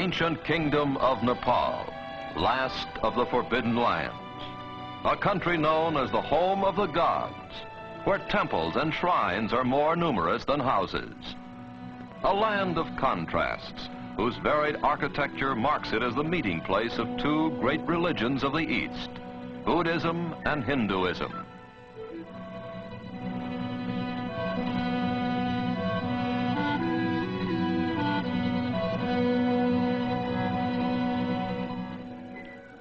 ancient kingdom of Nepal, last of the Forbidden Lands. A country known as the home of the gods, where temples and shrines are more numerous than houses. A land of contrasts, whose varied architecture marks it as the meeting place of two great religions of the East, Buddhism and Hinduism.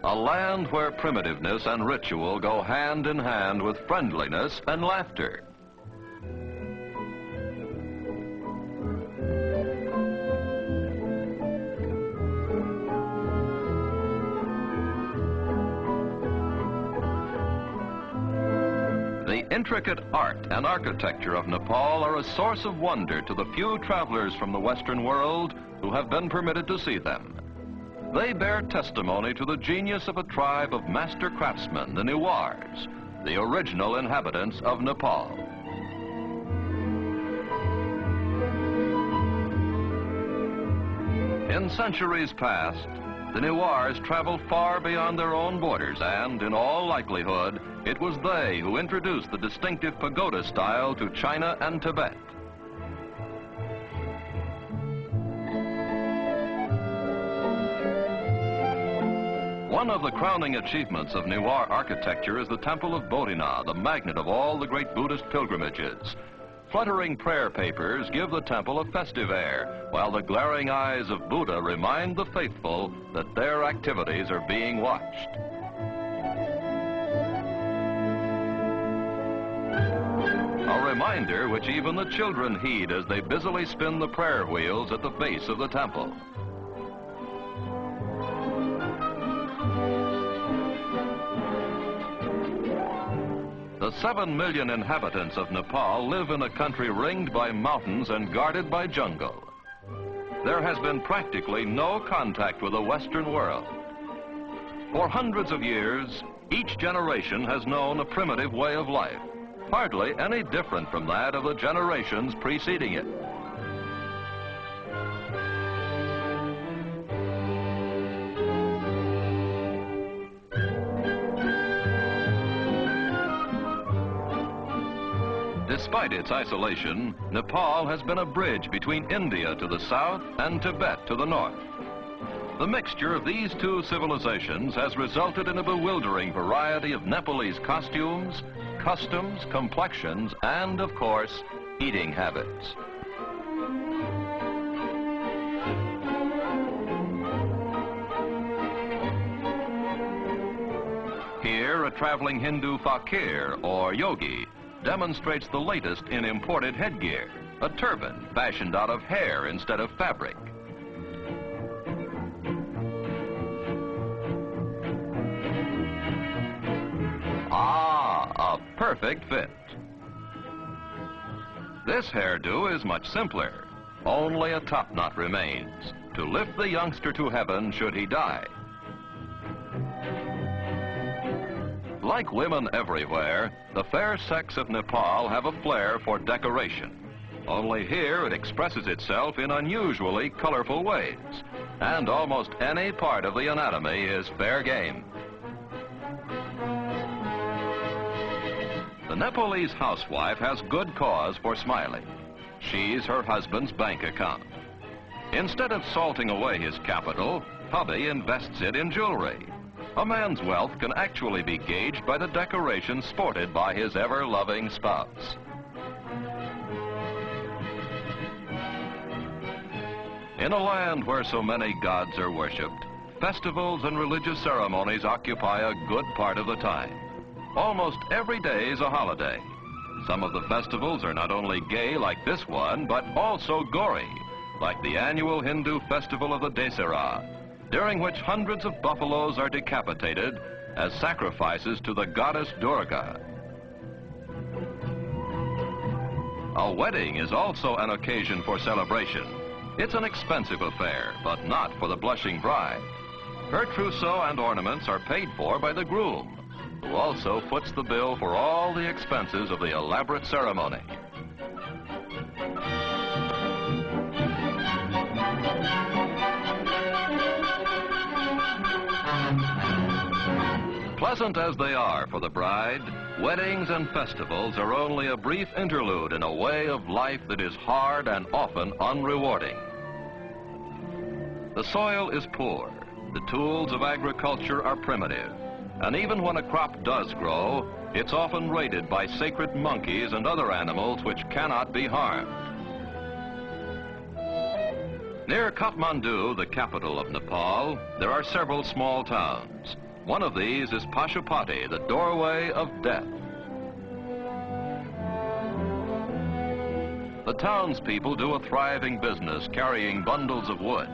A land where primitiveness and ritual go hand in hand with friendliness and laughter. The intricate art and architecture of Nepal are a source of wonder to the few travelers from the Western world who have been permitted to see them. They bear testimony to the genius of a tribe of master craftsmen, the Newars, the original inhabitants of Nepal. In centuries past, the Newars traveled far beyond their own borders, and in all likelihood, it was they who introduced the distinctive pagoda style to China and Tibet. One of the crowning achievements of Newar architecture is the Temple of Bodhina, the magnet of all the great Buddhist pilgrimages. Fluttering prayer papers give the temple a festive air, while the glaring eyes of Buddha remind the faithful that their activities are being watched. A reminder which even the children heed as they busily spin the prayer wheels at the base of the temple. The 7 million inhabitants of Nepal live in a country ringed by mountains and guarded by jungle. There has been practically no contact with the Western world. For hundreds of years, each generation has known a primitive way of life, hardly any different from that of the generations preceding it. Despite its isolation, Nepal has been a bridge between India to the south and Tibet to the north. The mixture of these two civilizations has resulted in a bewildering variety of Nepalese costumes, customs, complexions, and, of course, eating habits. Here, a traveling Hindu fakir, or yogi, demonstrates the latest in imported headgear, a turban fashioned out of hair instead of fabric. Ah, a perfect fit. This hairdo is much simpler. Only a top knot remains to lift the youngster to heaven should he die. Like women everywhere, the fair sex of Nepal have a flair for decoration. Only here it expresses itself in unusually colorful ways, and almost any part of the anatomy is fair game. The Nepalese housewife has good cause for smiling. She's her husband's bank account. Instead of salting away his capital, hubby invests it in jewelry. A man's wealth can actually be gauged by the decorations sported by his ever-loving spouse. In a land where so many gods are worshipped, festivals and religious ceremonies occupy a good part of the time. Almost every day is a holiday. Some of the festivals are not only gay like this one, but also gory, like the annual Hindu festival of the Dasara, during which hundreds of buffaloes are decapitated as sacrifices to the goddess Durga. A wedding is also an occasion for celebration. It's an expensive affair, but not for the blushing bride. Her trousseau and ornaments are paid for by the groom, who also foots the bill for all the expenses of the elaborate ceremony. Pleasant as they are for the bride, weddings and festivals are only a brief interlude in a way of life that is hard and often unrewarding. The soil is poor, the tools of agriculture are primitive, and even when a crop does grow, it's often raided by sacred monkeys and other animals which cannot be harmed. Near Kathmandu, the capital of Nepal, there are several small towns. One of these is Pashupati, the doorway of death. The townspeople do a thriving business carrying bundles of wood.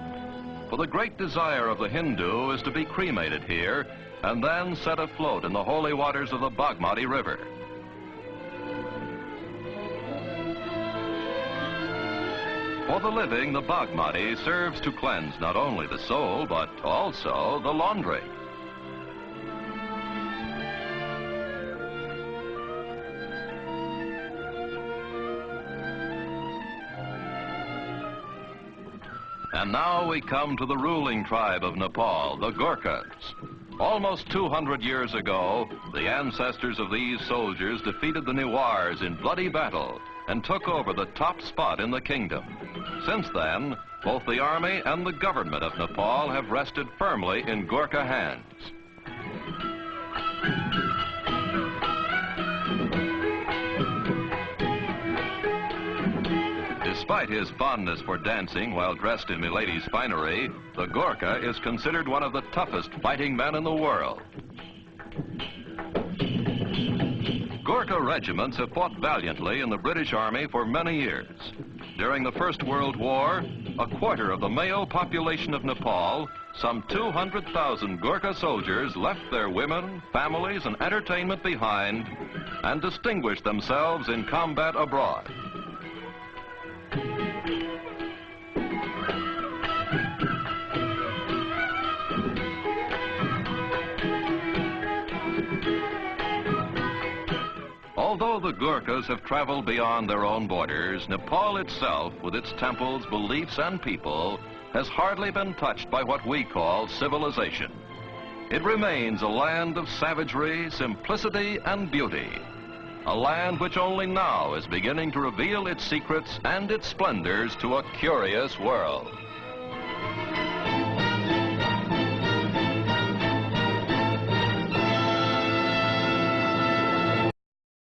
For the great desire of the Hindu is to be cremated here and then set afloat in the holy waters of the Bagmati River. For the living, the Bagmati serves to cleanse not only the soul, but also the laundry. And now we come to the ruling tribe of Nepal, the Gurkhas. Almost 200 years ago, the ancestors of these soldiers defeated the Newars in bloody battle and took over the top spot in the kingdom. Since then, both the army and the government of Nepal have rested firmly in Gurkha hands. Despite his fondness for dancing while dressed in milady's finery, the Gurkha is considered one of the toughest fighting men in the world. Gurkha regiments have fought valiantly in the British Army for many years. During the First World War, a quarter of the male population of Nepal, some 200,000 Gurkha soldiers left their women, families, and entertainment behind and distinguished themselves in combat abroad. Although the Gurkhas have traveled beyond their own borders, Nepal itself, with its temples, beliefs, and people, has hardly been touched by what we call civilization. It remains a land of savagery, simplicity, and beauty. A land which only now is beginning to reveal its secrets and its splendors to a curious world.